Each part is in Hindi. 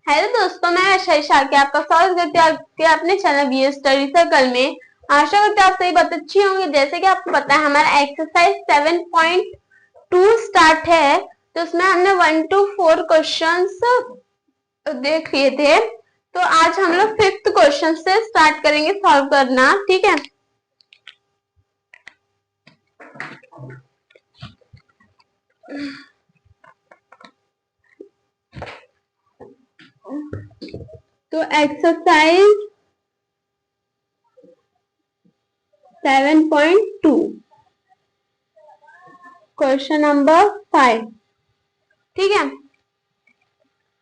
हेलो दोस्तों, मैं वैशाली के आपका स्वागत करती हूँ आपके अपने चैनल बीएस स्टडी सर्कल में। आशा करते हैं आप सही बहुत अच्छी होंगे। जैसे कि आपको पता है हमारा एक्सरसाइज 7.2 स्टार्ट है, तो उसमें हमने 1 to 4 क्वेश्चंस देख लिए थे। तो आज हम लोग 5th क्वेश्चन से स्टार्ट करेंगे सॉल्व करना, ठीक है। तो एक्सरसाइज 7.2 क्वेश्चन नंबर 5, ठीक है।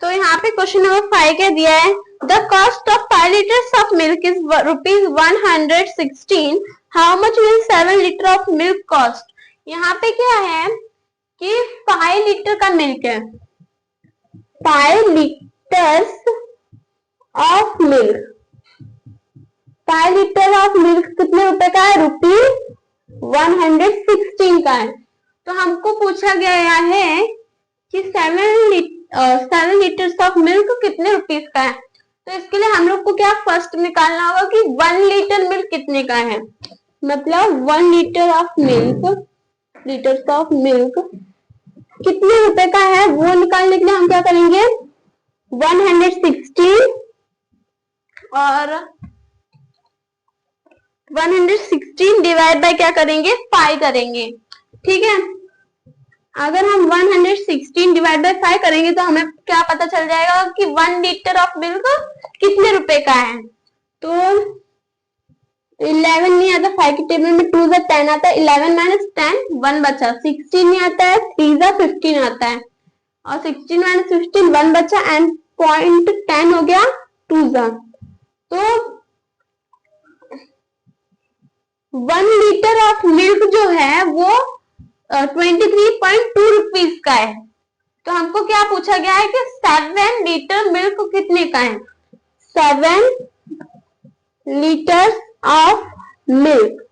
तो यहाँ पे क्वेश्चन नंबर 5 क्या दिया है, the cost of 5 litres of milk is ₹116। How much will 7 litre of milk cost. यहाँ पे क्या है कि 5 लीटर का मिल्क है, 5 litres of milk, 5 litre of milk कितने रुपए का है, ₹116 का है। तो हमको पूछा गया है कि 7 लीटर्स ऑफ मिल्क कितने रुपीस का है। तो इसके लिए हम लोग को क्या फर्स्ट निकालना होगा कि 1 लीटर मिल्क कितने का है। मतलब 1 litre of milk, litres of milk कितने रुपए का है वो निकालने के लिए हम क्या करेंगे, 116 और 116 डिवाइड बाय क्या करेंगे, 5 करेंगे, ठीक है। अगर हम 116 डिवाइड बाय 5 करेंगे तो हमें क्या पता चल जाएगा कि 1 लीटर ऑफ मिल्क कितने रुपए का है। तो 11 नहीं आता, 5 के टेबल में 2 × 10 आता है, 11 माइनस 10 1 बचा, 16 नहीं आता है, 3 × 15 आता है, और 16 माइनस 15 1 बचा एंड पॉइंट 10 हो गया 2 × तो 1 लीटर ऑफ मिल्क जो है वो 23.2 रुपीज का है। तो हमको क्या पूछा गया है कि 7 लीटर मिल्क कितने का है, 7 लीटर्स ऑफ मिल्क।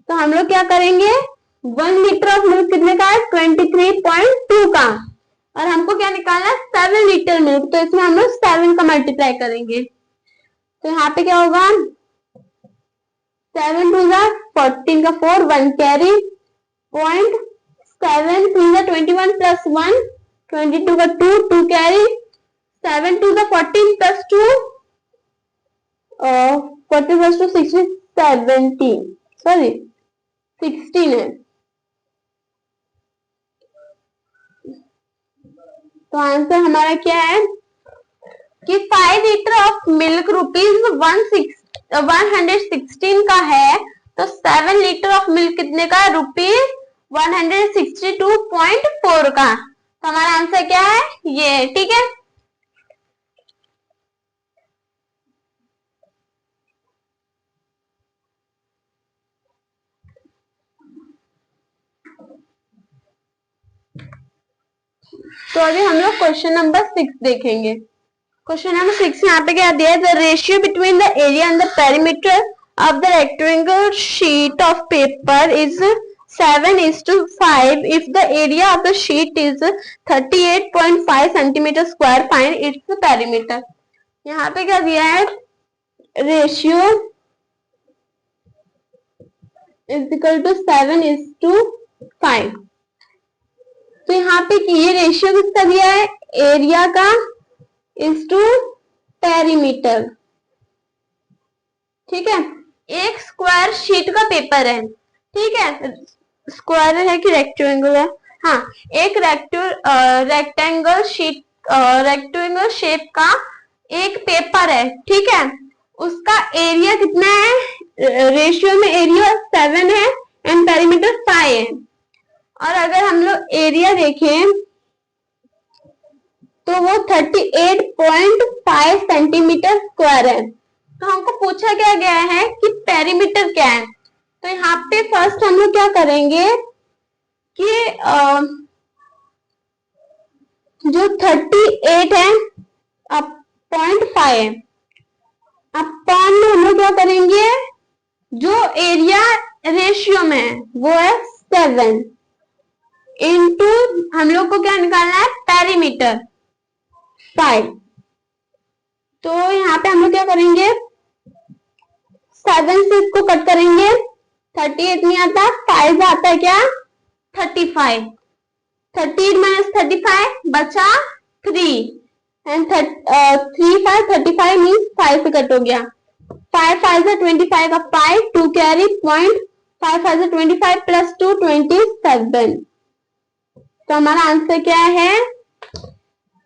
तो हम लोग क्या करेंगे, 1 लीटर ऑफ मिल्क कितने का है, 23.2 का, और हमको क्या निकालना है, 7 लीटर मिल्क। तो इसमें हम लोग 7 का मल्टीप्लाई करेंगे। तो यहाँ पे क्या होगा, 7 2 14 का 4 1 कैरी, 0.7 3 21 प्लस 1 22 का 2 2 कैरी, 7 2 14 प्लस 2 40 प्लस 2 16 17 सॉरी 16 है। तो आंसर हमारा क्या है कि 5 लीटर ऑफ मिल्क ₹116 का है, तो 7 लीटर ऑफ मिल्क कितने का, ₹162.4 का। तो हमारा आंसर क्या है, ये, ठीक है। तो अभी हम लोग क्वेश्चन नंबर 6 देखेंगे। क्वेश्चन नंबर 6 यहाँ पे क्या दिया है, the ratio between the area and the perimeter of the rectangle sheet of paper is 7:5 if the area of the sheet is 38.5 centimeter square, find its perimeter। यहाँ पे क्या दिया है, रेशियो इज इक्वल टू 7:5। तो यहाँ पे ये रेशियो किसका दिया है, एरिया का इज टू पेरीमीटर, ठीक है। एक स्क्वायर शीट का पेपर है, ठीक है, स्क्वायर है कि रेक्टेंगल है, हाँ, एक रेक्टेंगल शेप का एक पेपर है, ठीक है। उसका एरिया कितना है, रेशियो में एरिया 7 है एंड पेरीमीटर 5 है। और अगर हम लोग एरिया देखें तो वो 38.5 सेंटीमीटर स्क्वायर है। तो हमको पूछा क्या गया है कि पेरीमीटर क्या है। तो यहाँ पे फर्स्ट हम लोग क्या करेंगे कि जो 38 है अब 0.5 है, अब पॉन में हम लोग क्या करेंगे, जो एरिया रेशियो में है वो है 7 इंटू हम लोग को क्या निकालना है, पेरीमीटर। 5। तो यहाँ पे हम लोग क्या करेंगे, 7 से इसको कट करेंगे, 38 नहीं आता, 5 आता है क्या, 35। 38 माइनस 35 बचा 3 एंड 3 5 35 मीन्स 5 से कट हो गया। 5 5 से 25 का 5 2 कैरी पॉइंट 5 5 से 25 प्लस 2 27। तो हमारा आंसर क्या है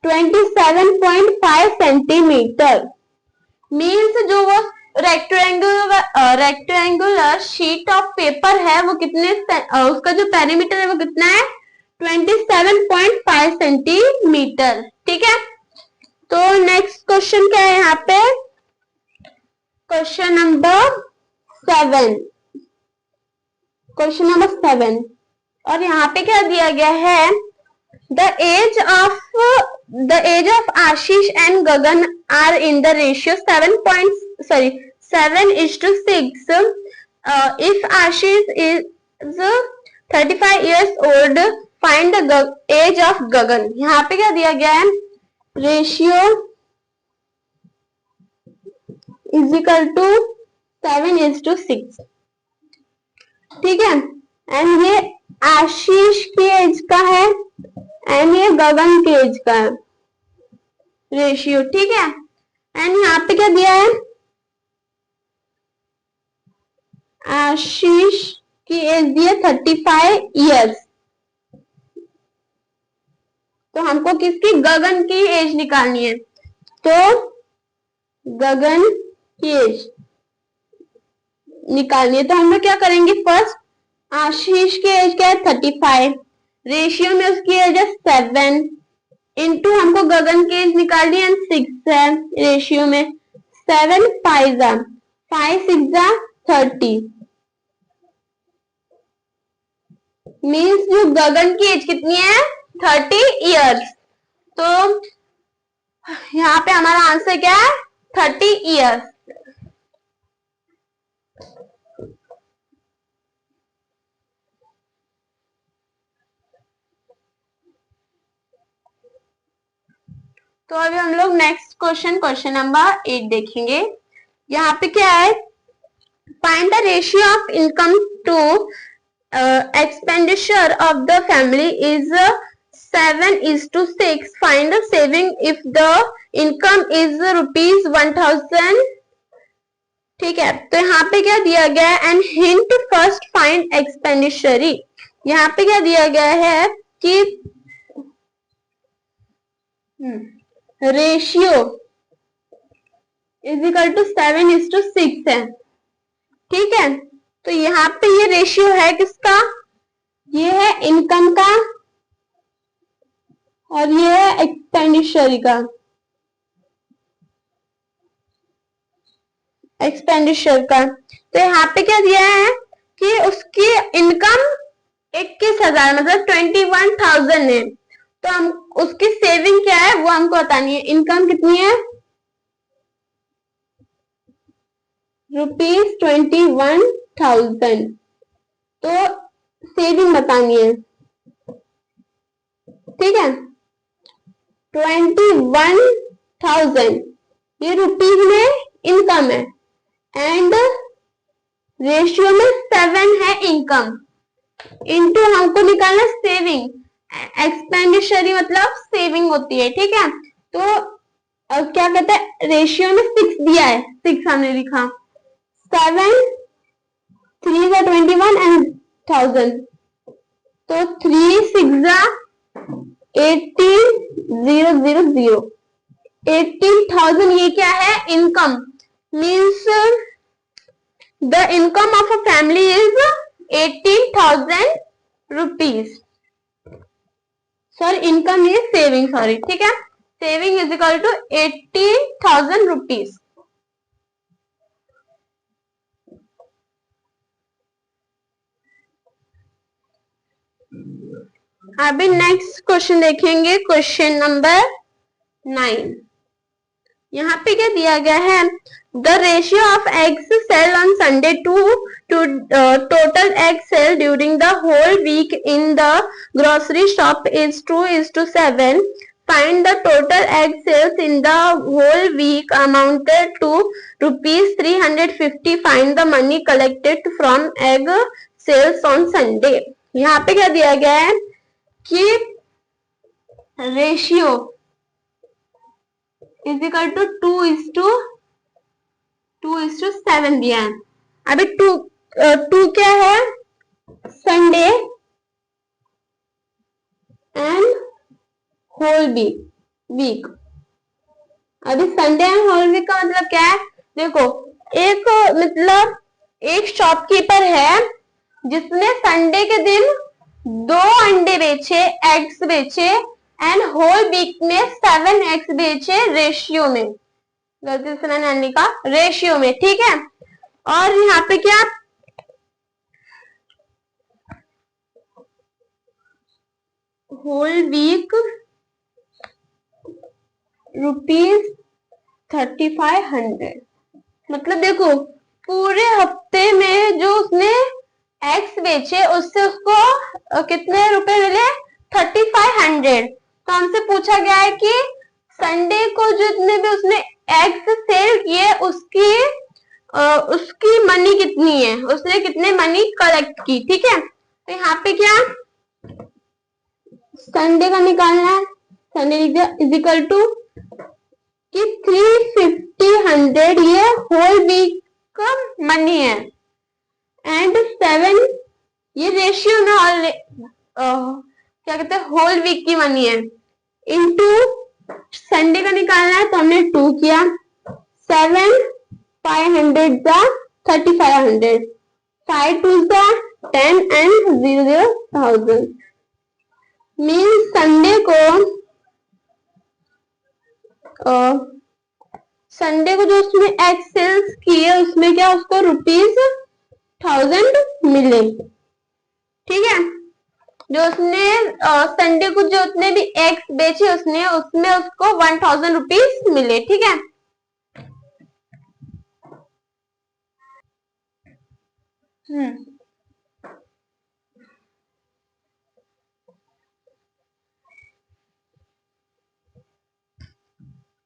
27.5 सेंटीमीटर। मीन्स जो वो रेक्टेंगुलर शीट ऑफ पेपर है वो कितने उसका जो पेरीमीटर है वो कितना है 27.5 सेंटीमीटर। ठीक है, तो नेक्स्ट क्वेश्चन क्या है यहाँ पे, क्वेश्चन नंबर 7। क्वेश्चन नंबर 7 और यहाँ पे क्या दिया गया है, the age of Ashish and Gagan are in the ratio 7:6. If Ashish is 35 years old, find the age of Gagan। यहाँ पे क्या दिया गया है, रेशियो इज इक्वल टू 7:6। ठीक है, एंड ये आशीष की एज का है एंड ये गगन की एज का है रेशियो। ठीक है, एंड यहाँ पे क्या दिया है, आशीष की एज दी है 35 इयर्स। तो हमको किसकी, गगन की एज निकालनी है। तो गगन की एज निकालनी है तो हम लोग क्या करेंगे, फर्स्ट आशीष की एज क्या है 35, रेशियो में उसकी एज है 7 इंटू हमको गगन की एज निकालनी है 6 है रेशियो में 7 5 6 30 मीन्स जो गगन की एज कितनी है 30 इयर्स। तो यहाँ पे हमारा आंसर क्या है 30 इयर्स। तो अभी हम लोग नेक्स्ट क्वेश्चन नंबर 8 देखेंगे। यहाँ पे क्या है, find the ratio of income to expenditure of the family is 7:6। Find the saving if the income is ₹1000। ठीक है, तो यहाँ पे क्या दिया गया है, and hint first find expenditure. यहाँ पे क्या दिया गया है कि रेशियो इज इक्वल टू 7:6 है। ठीक है, तो यहाँ पे ये रेशियो है किसका, ये है इनकम का और ये है एक्सपेंडिचर का। तो यहाँ पे क्या दिया है कि उसकी इनकम 21,000 मतलब 21,000 है। तो हम उसकी सेविंग क्या है वो हमको बतानी है। इनकम कितनी है ₹21,000, तो सेविंग बतानी है। ठीक है, 21,000 ये रुपीज में इनकम है एंड रेशियो में 7 है इनकम इंटू हमको निकालना सेविंग। एक्सपेंडिचर मतलब सेविंग होती है। ठीक है, तो क्या कहते हैं, रेशियो में 6 दिया है, 6 हमने लिखा, 7 3 21 एंड 1000, तो 3 6 18,000। 18,000 ये क्या है income, means the income of a family is 18,000 rupees. Sorry, income ये सेविंग, सॉरी। ठीक है, saving is equal to 18,000 rupees. अभी नेक्स्ट क्वेश्चन देखेंगे, क्वेश्चन नंबर 9। यहाँ पे क्या दिया गया है, the ratio of eggs sale on Sunday to total egg sale during the whole week in the grocery shop is 2:7। Find the total egg sales in the whole week amounted to rupees 350. Find the money collected from egg sales on Sunday. यहाँ पे क्या दिया गया है कि रेशियो इज इक्वल टू 2:7 दिया है। अभी टू क्या है, संडे एंड होल वीक। अभी संडे एंड होल वीक का मतलब क्या है, देखो एक शॉपकीपर है जिसने संडे के दिन 2 अंडे बेचे, एग्स बेचे, एंड होल वीक में 7 एग्स बेचे रेशियो में, गलती से मैंने लिखा रेशियो में, ठीक है। और यहाँ पे क्या, होल वीक ₹3500, मतलब देखो पूरे हफ्ते में जो उसने एग्स बेचे उससे उसको कितने रुपए मिले, 3500। तो हमसे पूछा गया है कि संडे को जितने भी उसने एग्स सेल किए उसकी मनी कितनी है, उसने कितने मनी कलेक्ट की, ठीक है। तो यहाँ पे क्या संडे का निकालना है, संडे इज इक्वल टू कि 350 ये होल वीक का मनी है, एंड 7 ये रेशियो में क्या कहते हैं होल वीक की मनी है, इनटू संडे का निकालना है तो हमने 2 किया, 7 500 3500, 5 2 10 एंड 0,000 मीन्स संडे को जो उसने एग सेल्स किए उसमें क्या उसको ₹1000 मिले, ठीक है। जो उसने संडे को जो उतने भी एग्स बेचे उसमें उसको ₹1000 मिले, ठीक है।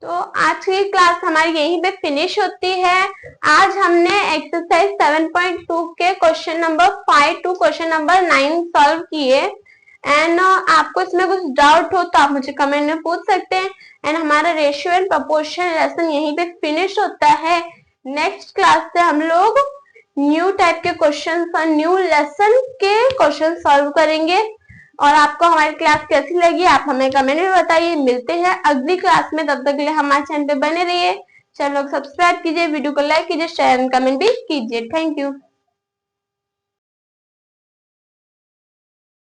तो आज की क्लास हमारी यहीं पे फिनिश होती है। आज हमने एक्सरसाइज 7.2 के question number 5 to question number 9 solve किए, एंड आपको इसमें कुछ डाउट हो तो आप मुझे कमेंट में पूछ सकते हैं। एंड हमारा रेशियो एंड प्रोपोर्शन लेसन यहीं पे फिनिश होता है। नेक्स्ट क्लास से हम लोग न्यू टाइप के क्वेश्चन और न्यू लेसन के क्वेश्चन सॉल्व करेंगे। और आपको हमारी क्लास कैसी लगी आप हमें कमेंट में बताइए। मिलते हैं अगली क्लास में, तब तक के लिए हमारे चैनल पे बने रहिए। चैनल को सब्सक्राइब कीजिए, वीडियो को लाइक कीजिए, शेयर एंड कमेंट भी कीजिए। Thank you.